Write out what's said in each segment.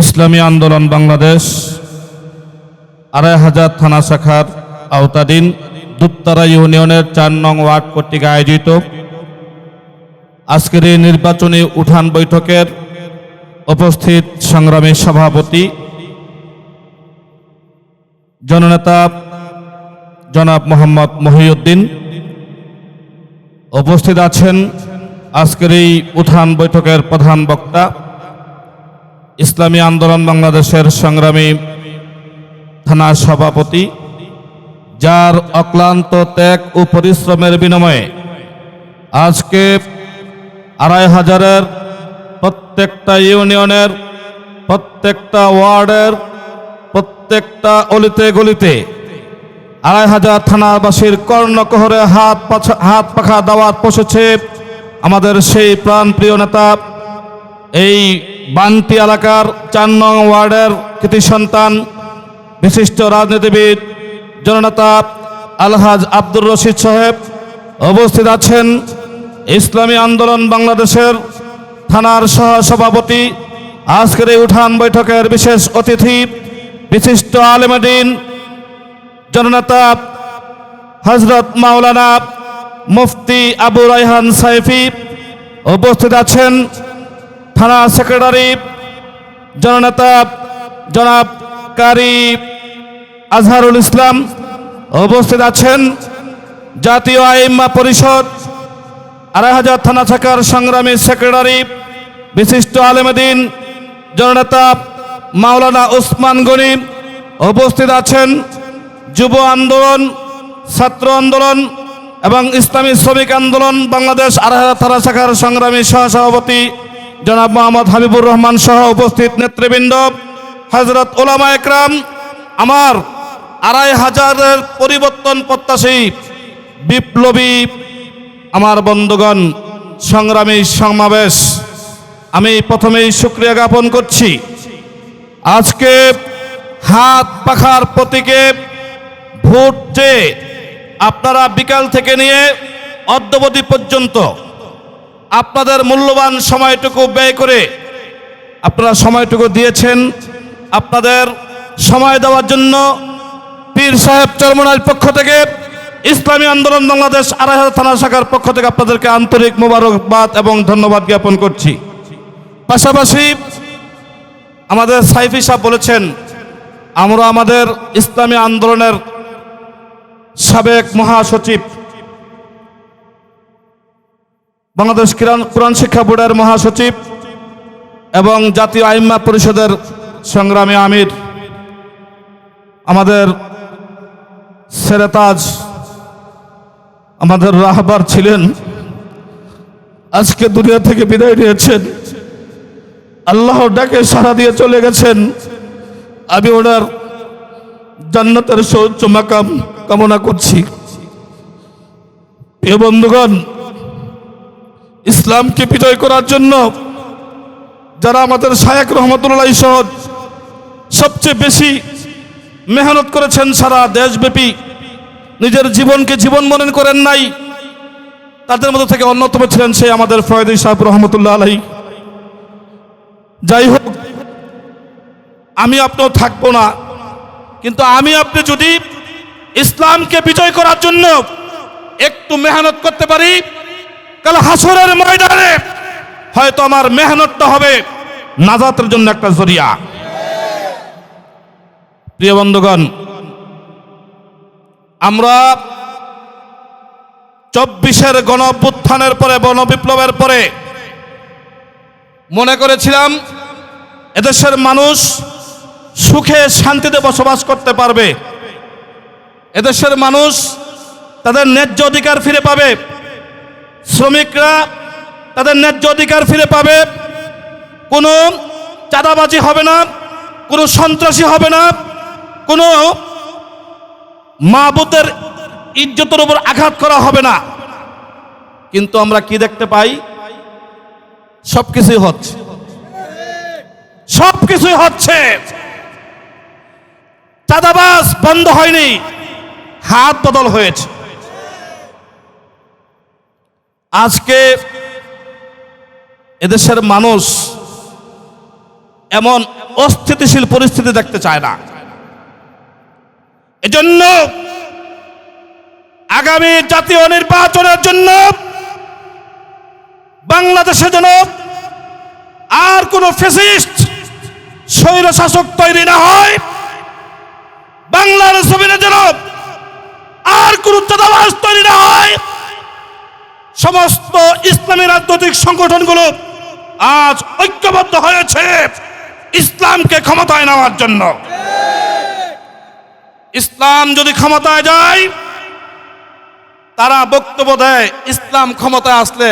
ইসলামী আন্দোলন বাংলাদেশ ২৫০০ থানা শাখার আওতাধীন দুপতারা ইউনিয়নের ৪ নং ওয়ার্ড কর্তৃক আয়োজিত আজকের এই নির্বাচনী উঠান বৈঠকের উপস্থিত সংগ্রামী সভাপতি জননেতা জনাব মোহাম্মদ মহিউদ্দিন, উপস্থিত আছেন আজকের এই উঠান বৈঠকের প্রধান বক্তা ইসলামী আন্দোলন বাংলাদেশের সংগ্রামী থানা সভাপতি, যার অক্লান্ত ত্যাগ ও পরিশ্রমের বিনিময়ে আজকে ২৫০০-এর প্রত্যেকটা ইউনিয়নের প্রত্যেকটা ওয়ার্ডের প্রত্যেকটা অলিতে গলিতে ২৫০০ থানাবাসীর কর্ণকহরে হাত পাখা দাওয়াত পৌঁছেছে আমাদের সেই প্রাণপ্রিয় নেতা, এই বান্টি এলাকার ৪ নং ওয়ার্ডের কৃতি সন্তান বিশিষ্ট রাজনীতিবিদ জননেতা আলহাজ আব্দুর রশিদ সাহেব। উপস্থিত আছেন ইসলামী আন্দোলন বাংলাদেশের থানার সহসভাপতি, আজকের এই উঠান বৈঠকের বিশেষ অতিথি বিশিষ্ট আলেমে দ্বীন জননেতা হযরত মাওলানা মুফতি আবু রায়হান সাইফি। উপস্থিত আছেন থানা সেক্রেটারি জননেতা জনাব কারি আজহারুল ইসলাম। উপস্থিত আছেন জাতীয় আইম্মা পরিষদ ২৫০০ থানা শাখার সংগ্রামী সেক্রেটারি বিশিষ্ট আলেমে দ্বীন জননেতা মাওলানা উসমান গনি। উপস্থিত আছেন যুব আন্দোলন, ছাত্র আন্দোলন এবং ইসলামী শ্রমিক আন্দোলন বাংলাদেশ ২৫০০ থানা শাখার সংগ্রামী সহসভাপতি জনাব মোহাম্মদ হাবিবুর রহমান সহ উপস্থিত নেতৃবৃন্দ, হযরত উলামা একরাম, আমার ২৫০০-এর পরিবর্তন প্রত্যাশী বিপ্লবী আমার বন্ধুগণ, সংগ্রামী সমাবেশ, আমি প্রথমেই শুকরিয়া জ্ঞাপন করছি। আজকে হাত পাখার প্রতীকে ভোট যে আপনারা বিকাল থেকে নিয়ে অদ্যাবধি পর্যন্ত আপনাদের মূল্যবান সময়টুকু ব্যয় করে আপনারা সময়টুকু দিয়েছেন, আপনাদের সময় দেওয়ার জন্য পীর সাহেব চরমনাইর পক্ষ থেকে ইসলামী আন্দোলন বাংলাদেশ ২৫০০ থানা শাখার পক্ষ থেকে আপনাদেরকে আন্তরিক মোবারকবাদ এবং ধন্যবাদ জ্ঞাপন করছি। পাশাপাশি আমাদের সাইফি সাহেব বলেছেন, আমরা আমাদের ইসলামী আন্দোলনের সাবেক মহাসচিব, বাংলাদেশ কোরআন শিক্ষা বোর্ডের মহাসচিব এবং জাতীয় আইম্মা পরিষদের সংগ্রামী আমির আমাদের সেরেতাজ আমাদের রাহবার ছিলেন, আজকে দুনিয়া থেকে বিদায় নিয়েছেন, আল্লাহর ডাকে সাড়া দিয়ে চলে গেছেন। আমি ওনার জান্নাতের সর্বোচ্চ মাকাম কামনা করছি। প্রিয় বন্ধুগণ, ইসলামকে বিজয় করার জন্য যারা আমাদের শায়েখ রহমতুল্লাহ সহ সবচেয়ে বেশি মেহনত করেছেন, সারা দেশব্যাপী নিজের জীবনকে জীবন মনে করেন নাই, তাদের মধ্যে থেকে অন্যতম ছিলেন সেই আমাদের ফয়েদী সাহেব রহমতুল্লাহ আলাইহি। যাই হোক, আমি আপনিও থাকবো না, কিন্তু আমি আপনি যদি ইসলামকে বিজয় করার জন্য একটু মেহনত করতে পারি, কাল হাসরের ময়দানে হয়তো আমার মেহনতটা হবে নাজাতের জন্য একটা জরিয়া। প্রিয় বন্ধুগণ, আমরা ২৪-এর গণ অভ্যুত্থানের পরে, গণবিপ্লবের পরে মনে করেছিলাম এদেশের মানুষ সুখে শান্তিতে বসবাস করতে পারবে, এদেশের মানুষ তাদের ন্যায্য অধিকার ফিরে পাবে, শ্রমিকরা তাদের ন্যায্য অধিকার ফিরে পাবে, কোনো চাঁদাবাজি হবে না, কোনো সন্ত্রাসী হবে না, কোনো মাবুদের ইজ্জতের উপর আঘাত করা হবে না। কিন্তু আমরা কি দেখতে পাই? সবকিছুই হচ্ছে, সবকিছুই হচ্ছে। চাঁদাবাজ বন্ধ হয়নি, হাত বদল হয়েছে। আজকে এদেশের মানুষ এমন অস্থিতিশীল পরিস্থিতি দেখতে চায় না। এজন্য আগামী জাতীয় নির্বাচনের জন্য বাংলাদেশে যেন আর কোনো ফ্যাসিস্ট স্বৈরশাসক তৈরি না হয়, বাংলার জমিনে যেন আর কোনো চাঁদাবাজ তৈরি না হয়, সমস্ত ইসলামী রাজনৈতিক সংগঠনগুলো আজ ঐক্যবদ্ধ হয়েছে ইসলামকে ক্ষমতায় নেওয়ার জন্য। ইসলাম যদি ক্ষমতায় যায়, তারা বক্তব্য দেয় ইসলাম ক্ষমতায় আসলে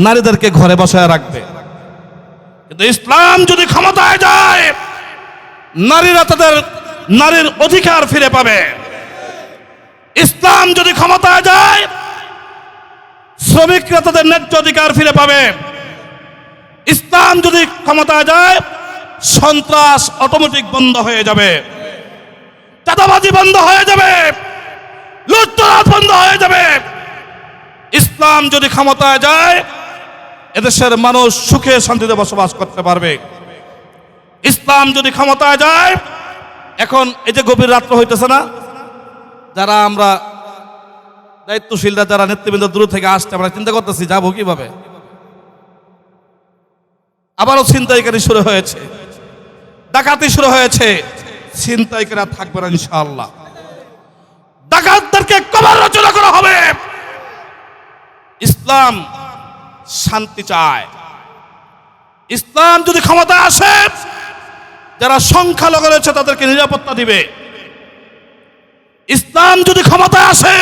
নারীদেরকে ঘরে বসায় রাখবে, কিন্তু ইসলাম যদি ক্ষমতায় যায় নারীরা তাদের নারীর অধিকার ফিরে পাবে। ইসলাম যদি ক্ষমতায় যায় শ্রমিকরা তাদের ন্যায্য অধিকার ফিরে পাবে। ইসলাম যদি ক্ষমতায় যায় সন্ত্রাস অটোমেটিক বন্ধ হয়ে যাবে, চাঁদাবাজি বন্ধ হয়ে যাবে, লুটতরাজ বন্ধ হয়ে যাবে। ইসলাম যদি ক্ষমতায় যায় এদেশের মানুষ সুখে শান্তিতে বসবাস করতে পারবে। ইসলাম যদি ক্ষমতায় যায়, এখন এই যে গভীর রাত্র হইতেছে না, যারা আমরা দায়িত্বশীলরা যারা নেতৃবৃন্দ দূর থেকে আসছে, আমরা চিন্তা করতেছি যাবো কিভাবে। আবারও ছিনতাইকারী শুরু হয়েছে, ডাকাতি শুরু হয়েছে, ছিনতাইকারীরা থাকবে না ইনশাআল্লাহ। ডাকাতদেরকে কবর রচনা করা হবে। ইসলাম শান্তি চায়। ইসলাম যদি ক্ষমতায় আসে যারা সংখ্যালঘু রয়েছে তাদেরকে নিরাপত্তা দিবে। ইসলাম যদি ক্ষমতায় আসে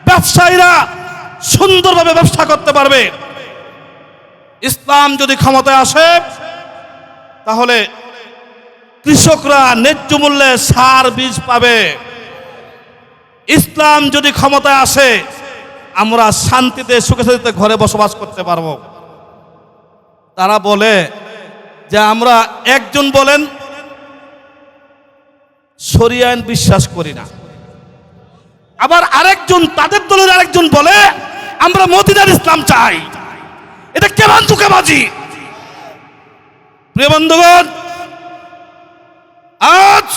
ব্যবসায়ীরা সুন্দরভাবে ব্যবসা করতে পারবে। ইসলাম যদি ক্ষমতায় আসে তাহলে কৃষকরা ন্যায্য মূল্যে সার বীজ পাবে। ইসলাম যদি ক্ষমতায় আসে আমরা শান্তিতে সুখে শান্তিতে ঘরে বসবাস করতে পারবো। তারা বলে যে আমরা, একজন বলেন শরিয়া আইন বিশ্বাস করি না, আবার আরেকজন তাদের দলের আরেকজন বলে আমরা মদিনার ইসলাম চাই। এটা কেমন ধোঁকাবাজি! প্রিয় বন্ধুগণ, আজ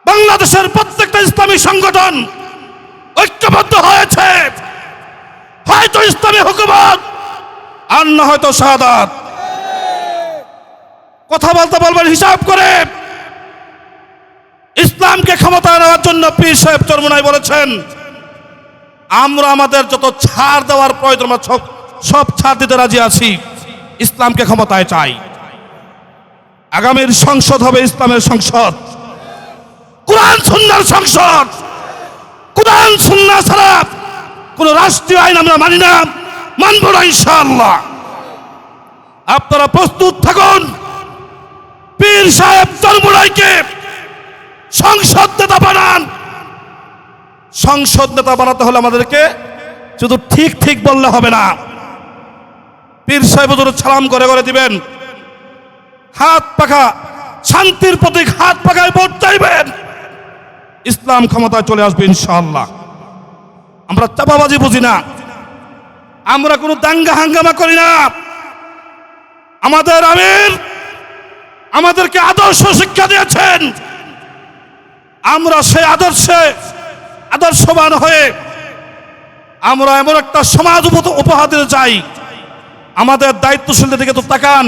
বাংলাদেশের প্রত্যেকটা ইসলামী সংগঠন ঐক্যবদ্ধ হয়েছে, হয়তো ইসলামী হুকুমত আর না হয়তো শাহাদাত। কথা বলতে বলবেন হিসাব করে। ইসলামকে ক্ষমতায় নেওয়ার জন্য পীর সাহেব চরমোনাই বলেছেন আমরা আমাদের যত ছাড় দেওয়ার প্রয়োজন আমরা সব ছাড় দিতে রাজি আছি, ইসলামকে ক্ষমতায় চাই। আগামীর সংসদ হবে ইসলামের সংসদ, কোরআন সুন্নাহর সংসদ। কোরআন সুন্নাহ ছাড়া কোন রাষ্ট্রীয় আইন আমরা মানি না, মানব না ইনশাআল্লাহ। আপনারা প্রস্তুত থাকুন। পীর সাহেব চরমোনাইকে সংসদ নেতা বানান। সংসদ নেতা বানাতে হলে আমাদেরকে শুধু ঠিক ঠিক বললে হবে না, পীর সাহেব হুজুর সালাম করে করে দিবেন, হাত পাখা শান্তির প্রতীক হাত পাখায় ভোট চাইবেন, ইসলাম ক্ষমতায় চলে আসবে ইনশাআল্লাহ। আমরা চাপাবাজি বুঝি না, আমরা কোনো দাঙ্গা হাঙ্গামা করি না। আমাদের আমির আমাদেরকে আদর্শ শিক্ষা দিয়েছেন, আমরা সেই আদর্শবান হয়ে আমরা এমন একটা সমাজ উপহার দিতে চাই। আমাদের দায়িত্বশীলদের দিকে তো তাকান,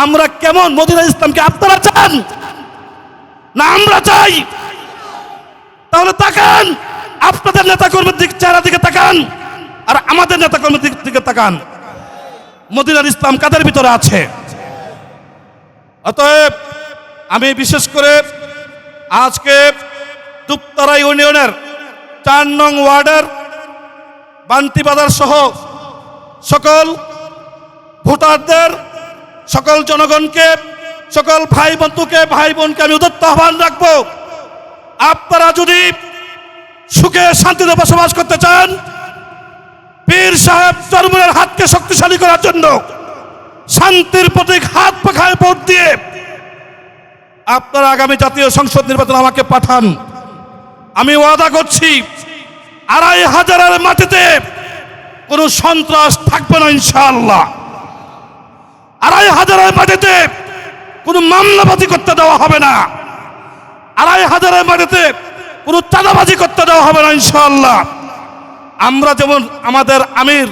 আমরা কেমন মদিনা ইসলামকে আপনারা চান না আমরা চাই? তাহলে তাকান, আপনাদের নেতা কর্মীর চেহারা দিকে তাকান আর আমাদের নেতা কর্মীর দিকে তাকান। মদিনার ইসলাম কাদের ভিতরে আছে? অতএব আমি বিশেষ করে আজকে দুপতারা ইউনিয়নের 4 নং ওয়ার্ডের বান্তি বাজার সহ সকল ভোটারদের, সকল জনগণকে, সকল ভাই বোনকে আমি উদাত্ত আহ্বান রাখবো, আপনারা যদি সুখে শান্তিতে বসবাস করতে চান, পীর সাহেব চরমোনাইয়ের হাতকে শক্তিশালী করার জন্য শান্তির প্রতীক হাত পাখায় ভোট দিয়ে আপনারা আগামী জাতীয় সংসদ নির্বাচন আমাকে পাঠান। আমি ওয়াদা করছি 2500-এর মাটিতে কোনো সন্ত্রাস থাকবে না ইনশাআল্লাহ। ২৫০০ মাটিতে কোনো মামলাবাজি করতে দেওয়া হবে না, ২৫০০ মাটিতে কোনো চাঁদাবাজি করতে দেওয়া হবে না ইনশাআল্লাহ। আমরা যেমন আমাদের আমির,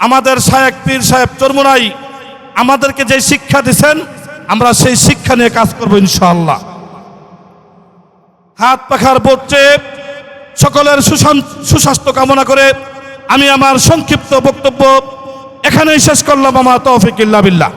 আমাদের শায়েখ পীর সাহেব চরমুনাই আমাদেরকে যে শিক্ষা দিয়েছেন, আমরা সেই শিক্ষা নিয়ে কাজ করব ইনশাআল্লাহ। হাত পাখার পড়ছে সকলের সুস্বাস্থ্য কামনা করে আমি আমার সংক্ষিপ্ত বক্তব্য এখানেই শেষ করলাম। আমার তৌফিক ইল্লা বিল্লাহ।